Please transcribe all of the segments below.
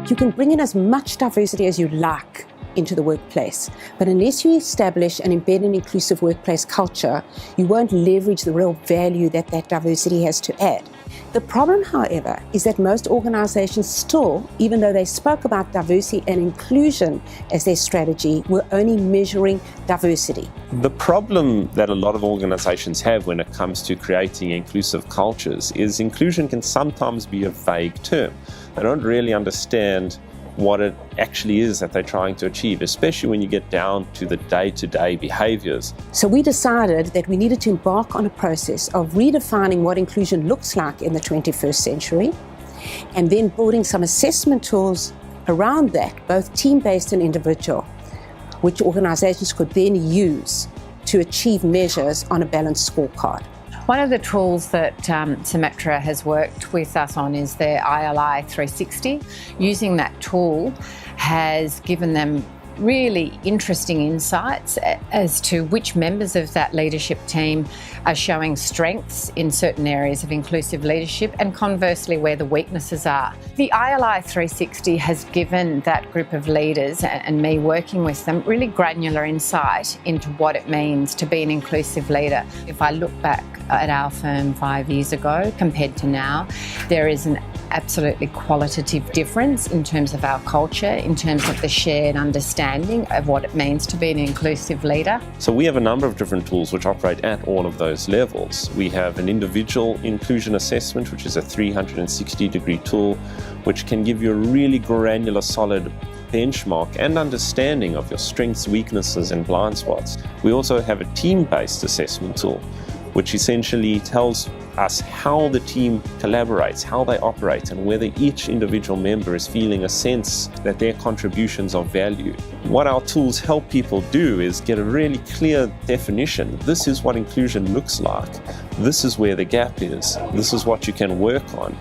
You can bring in as much diversity as you like into the workplace, but unless you establish and embed an inclusive workplace culture, you won't leverage the real value that diversity has to add. The problem, however, is that most organizations still, even though they spoke about diversity and inclusion as their strategy, were only measuring diversity. The problem that a lot of organizations have when it comes to creating inclusive cultures is inclusion can sometimes be a vague term. They don't really understand what it actually is that they're trying to achieve, especially when you get down to the day-to-day behaviors. So we decided that we needed to embark on a process of redefining what inclusion looks like in the 21st century, and then building some assessment tools around that, both team-based and individual, which organizations could then use to achieve measures on a balanced scorecard. One of the tools that Symmetra has worked with us on is their ILI 360. Using that tool has given them really interesting insights as to which members of that leadership team are showing strengths in certain areas of inclusive leadership and conversely where the weaknesses are. The ILI 360 has given that group of leaders and me working with them really granular insight into what it means to be an inclusive leader. If I look back at our firm 5 years ago compared to now, there is an absolutely qualitative difference in terms of our culture, in terms of the shared understanding of what it means to be an inclusive leader. So we have a number of different tools which operate at all of those levels. We have an individual inclusion assessment, which is a 360-degree tool, which can give you a really granular, solid benchmark and understanding of your strengths, weaknesses, and blind spots. We also have a team-based assessment tool, which essentially tells us how the team collaborates, how they operate, and whether each individual member is feeling a sense that their contributions are valued. What our tools help people do is get a really clear definition. This is what inclusion looks like. This is where the gap is. This is what you can work on.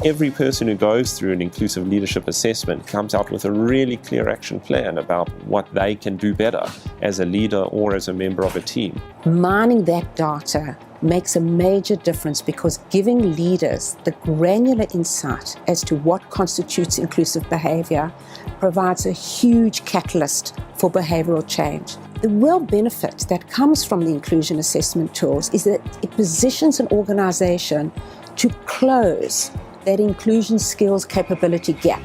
Every person who goes through an inclusive leadership assessment comes out with a really clear action plan about what they can do better as a leader or as a member of a team. Mining that data makes a major difference because giving leaders the granular insight as to what constitutes inclusive behavior provides a huge catalyst for behavioral change. The real benefit that comes from the inclusion assessment tools is that it positions an organization to close that inclusion skills capability gap.